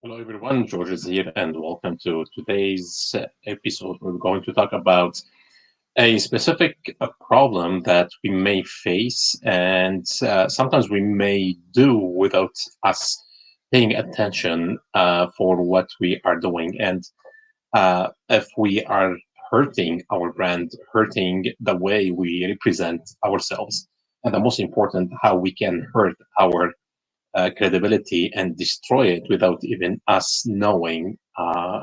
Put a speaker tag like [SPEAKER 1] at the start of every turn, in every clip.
[SPEAKER 1] Hello, everyone. George is here, and welcome to today's episode. We're going to talk about a specific problem that we may face, and sometimes we may do without us paying attention for what we are doing. And if we are hurting our brand, hurting the way we represent ourselves, and the most important, how we can hurt our credibility and destroy it without even us knowing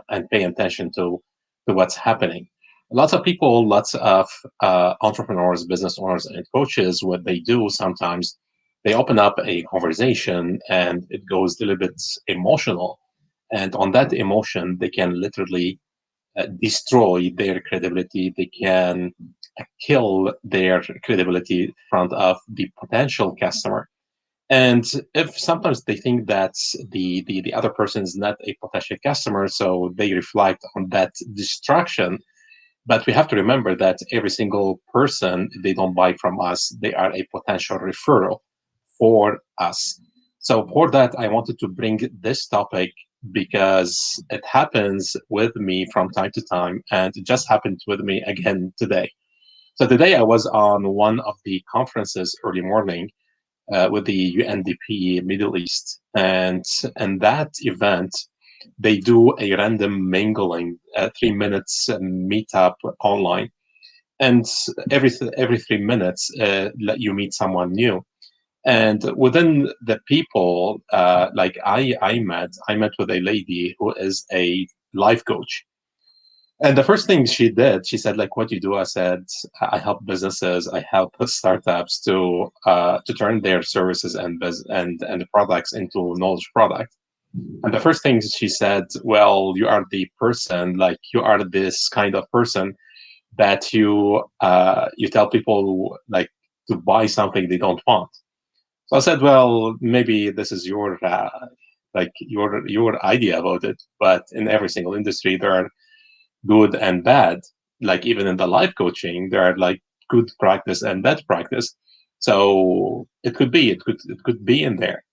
[SPEAKER 1] and paying attention to what's happening. Lots of people, lots of entrepreneurs, business owners, and coaches, what they do sometimes, they open up a conversation and it goes a little bit emotional. And on that emotion, they can literally destroy their credibility. They can kill their credibility in front of the potential customer, and if sometimes they think that the other person is not a potential customer, so they reflect on that distraction. But we have to remember that every single person, if they don't buy from us, they are a potential referral for us. So for that, I wanted to bring this topic because it happens with me from time to time, and it just happened with me again today. So today I was on one of the conferences early morning with the UNDP Middle East, and that event they do a random mingling, 3 minutes meetup online, and every 3 minutes you meet someone new. And within the people, like I met with a lady who is a life coach. And the first thing she did, she said, like, what do you do? I said, I help businesses, I help startups to turn their services and products into knowledge product. And the first thing she said, well, you are the person, like you are this kind of person that you tell people like to buy something they don't want. So I said, well, maybe this is your like your idea about it, but in every single industry there are good and bad. Like even in the life coaching, there are like good practice and bad practice. So it could be in there.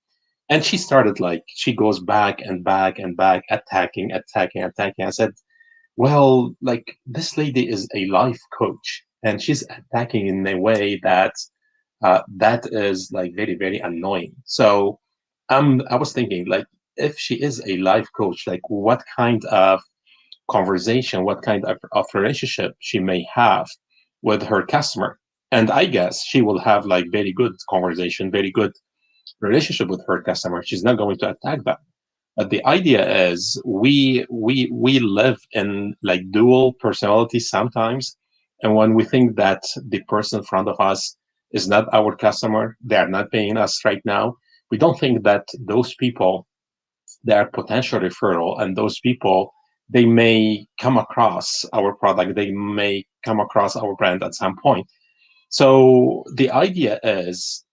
[SPEAKER 1] And she started like she goes back and back and back, attacking. I said, well, like this lady is a life coach, and she's attacking in a way that that is like very annoying. So I was thinking like if she is a life coach, like what kind of conversation, what kind of relationship she may have with her customer. And I guess she will have like very good conversation, very good relationship with her customer. She's not going to attack them. But the idea is we live in like dual personality sometimes. And when we think that the person in front of us is not our customer, they are not paying us right now, we don't think that those people, they are potential referral, and those people, they may come across our product, they may come across our brand at some point. So the idea is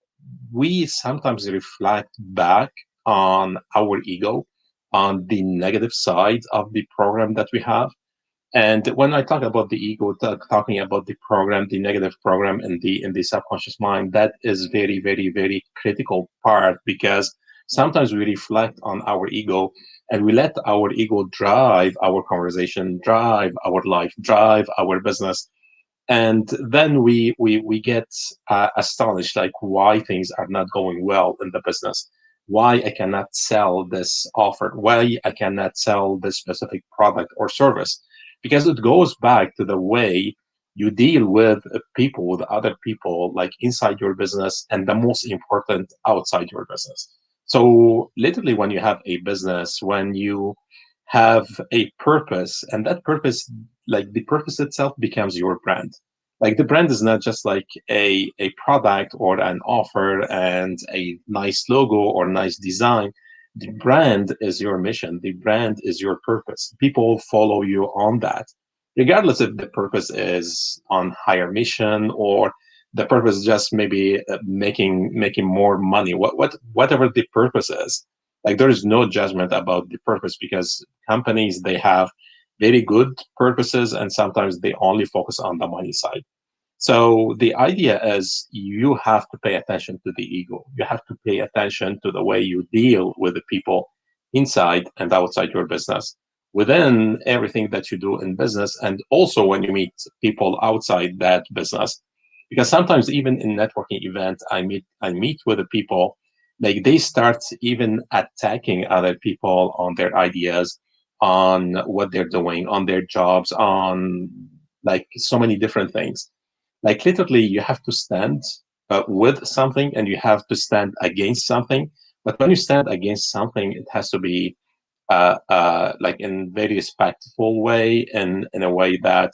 [SPEAKER 1] we sometimes reflect back on our ego, on the negative side of the program that we have. And when I talk about the ego, talking about the program, the negative program in the subconscious mind, that is very critical part, because sometimes we reflect on our ego and we let our ego drive our conversation, drive our life, drive our business, and then we get astonished, like why things are not going well in the business, why I cannot sell this offer, why I cannot sell this specific product or service, because it goes back to the way you deal with people, with other people, like inside your business, and the most important, outside your business. So literally when you have a business, when you have a purpose, and that purpose, like the purpose itself becomes your brand. Like the brand is not just like a product or an offer and a nice logo or nice design. The brand is your mission, the brand is your purpose. People follow you on that, regardless if the purpose is on higher mission or the purpose is just maybe making more money. Whatever the purpose is, like there is no judgment about the purpose, because companies, they have very good purposes, and sometimes they only focus on the money side. So the idea is you have to pay attention to the ego. You have to pay attention to the way you deal with the people inside and outside your business, within everything that you do in business, and also when you meet people outside that business. Because sometimes even in networking events, I meet with the people, like they start even attacking other people on their ideas, on what they're doing, on their jobs, on like so many different things. Like literally, you have to stand with something and you have to stand against something. But when you stand against something, it has to be like in very respectful way, in a way that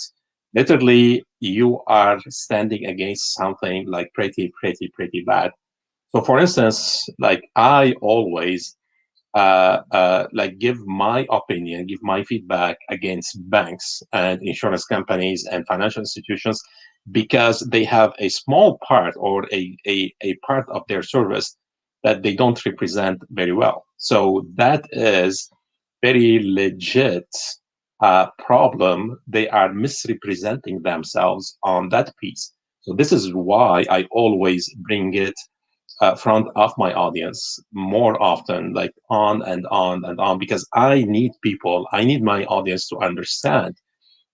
[SPEAKER 1] literally you are standing against something like pretty bad. So, for instance, like I always like give my opinion, give my feedback against banks and insurance companies and financial institutions because they have a small part or a part of their service that they don't represent very well. So that is very legit problem. They are misrepresenting themselves on that piece. So this is why I always bring it front of my audience more often, like on and on and on, because I need my audience to understand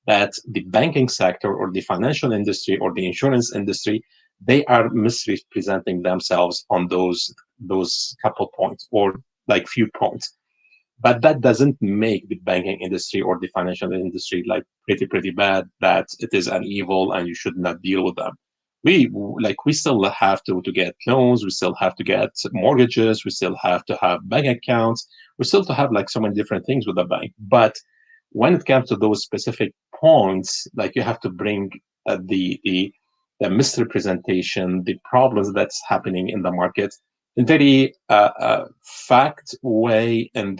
[SPEAKER 1] that the banking sector or the financial industry or the insurance industry, they are misrepresenting themselves on those couple points or like few points. But that doesn't make the banking industry or the financial industry like pretty bad, that it is an evil and you should not deal with them. We still have to get loans, we still have to get mortgages, we still have to have bank accounts, we still to have like so many different things with the bank. But when it comes to those specific points, like you have to bring the misrepresentation, the problems that's happening in the market in very fact way, and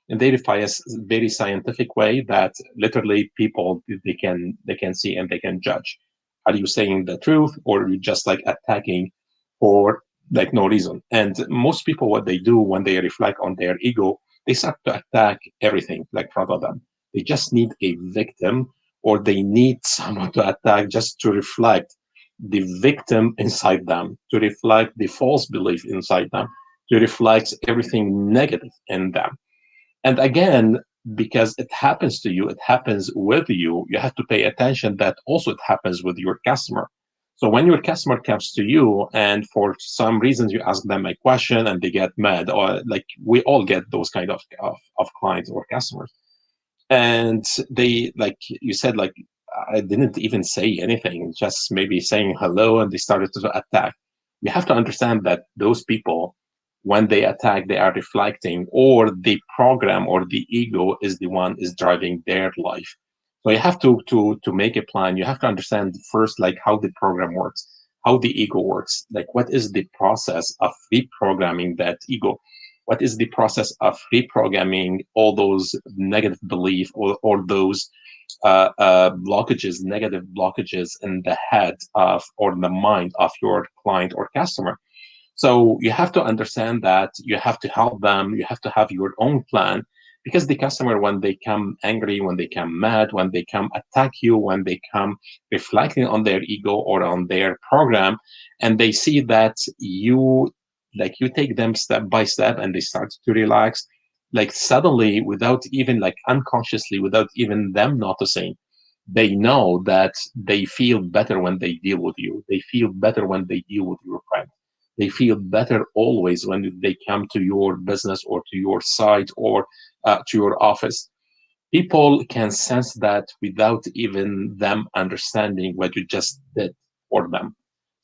[SPEAKER 1] verify a very scientific way that literally people they can see and they can judge. Are you saying the truth, or are you just like attacking for like no reason? And most people, what they do when they reflect on their ego, they start to attack everything like front of them. They just need a victim, or they need someone to attack just to reflect the victim inside them, to reflect the false belief inside them, to reflect everything negative in them. And again, because it happens to you, it happens with you, you have to pay attention that also it happens with your customer. So when your customer comes to you and for some reasons you ask them a question and they get mad, or like we all get those kind of clients or customers, and they, like you said, like I didn't even say anything, just maybe saying hello, and they started to attack. You have to understand that those people, when they attack, they are reflecting, or the program or the ego is the one is driving their life. So you have to make a plan. You have to understand first like how the program works, how the ego works, like what is the process of reprogramming that ego, what is the process of reprogramming all those negative belief, or those blockages, negative blockages in the head of or the mind of your client or customer. So you have to understand that you have to help them. You have to have your own plan, because the customer, when they come angry, when they come mad, when they come attack you, when they come reflecting on their ego or on their program, and they see that you take them step by step and they start to relax, like suddenly, without even like unconsciously, without even them noticing, they know that they feel better when they deal with you. They feel better when they deal with your friend. They feel better always when they come to your business or to your site or to your office. People can sense that without even them understanding what you just did for them.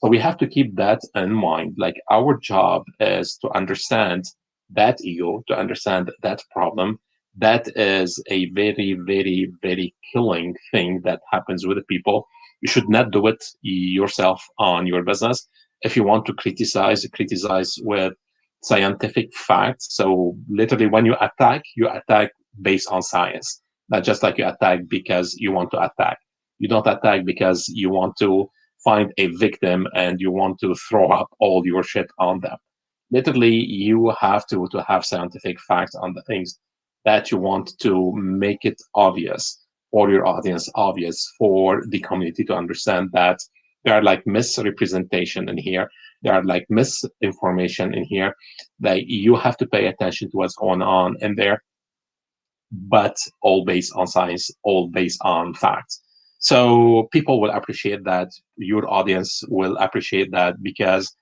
[SPEAKER 1] So we have to keep that in mind. Like our job is to understand that ego, to understand that problem. That is a very killing thing that happens with the people. You should not do it yourself on your business. If you want to criticize, criticize with scientific facts. So literally when you attack based on science, not just like you attack because you want to attack. You don't attack because you want to find a victim and you want to throw up all your shit on them. Literally, you have to have scientific facts on the things that you want to make it obvious for your audience, obvious for the community to understand that there are like misrepresentation in here. there are like misinformation in here that you have to pay attention to what's going on in there, but all based on science, all based on facts. So people will appreciate that. Your audience will appreciate that, because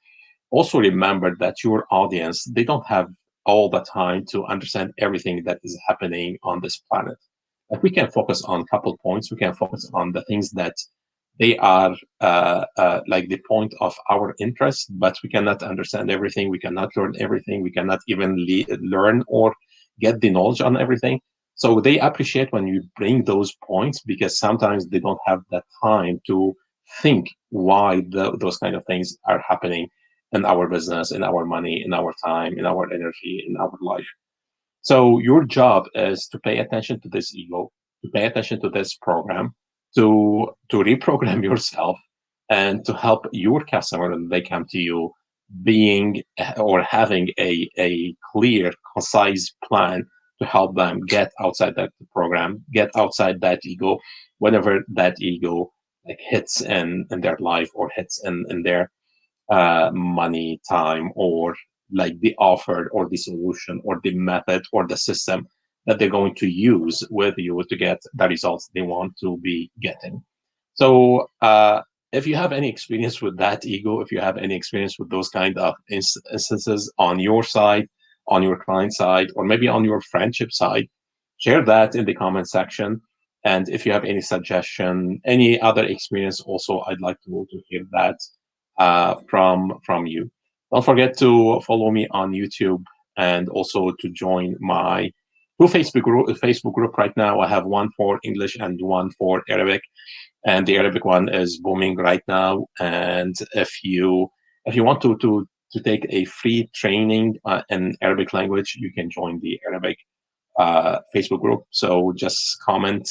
[SPEAKER 1] also remember that your audience, they don't have all the time to understand everything that is happening on this planet. Like, we can focus on a couple points. We can focus on the things that they are like the point of our interest, but we cannot understand everything. We cannot learn everything. We cannot even learn or get the knowledge on everything. So they appreciate when you bring those points, because sometimes they don't have that time to think why those kind of things are happening in our business, in our money, in our time, in our energy, in our life. So your job is to pay attention to this ego, to pay attention to this program, to reprogram yourself, and to help your customer when they come to you, being or having a clear, concise plan to help them get outside that program, get outside that ego, whenever that ego like hits in their life, or hits in their money, time, or like the offer or the solution or the method or the system that they're going to use with you to get the results they want to be getting. So if you have any experience with that ego, if you have any experience with those kind of instances on your side, on your client side, or maybe on your friendship side, share that in the comment section. And if you have any suggestion, any other experience, also I'd like to hear that from you. Don't forget to follow me on YouTube, and also to join my two Facebook group right now. I have one for English and one for Arabic, and the Arabic one is booming right now. And if you want to take a free training in Arabic language, you can join the Arabic Facebook group. So just comment,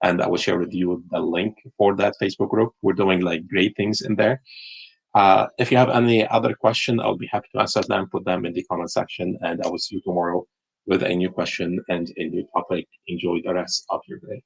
[SPEAKER 1] and I will share with you the link for that Facebook group. We're doing like great things in there. If you have any other question, I'll be happy to answer them. Put them in the comment section, and I will see you tomorrow with a new question and a new topic. Enjoy the rest of your day.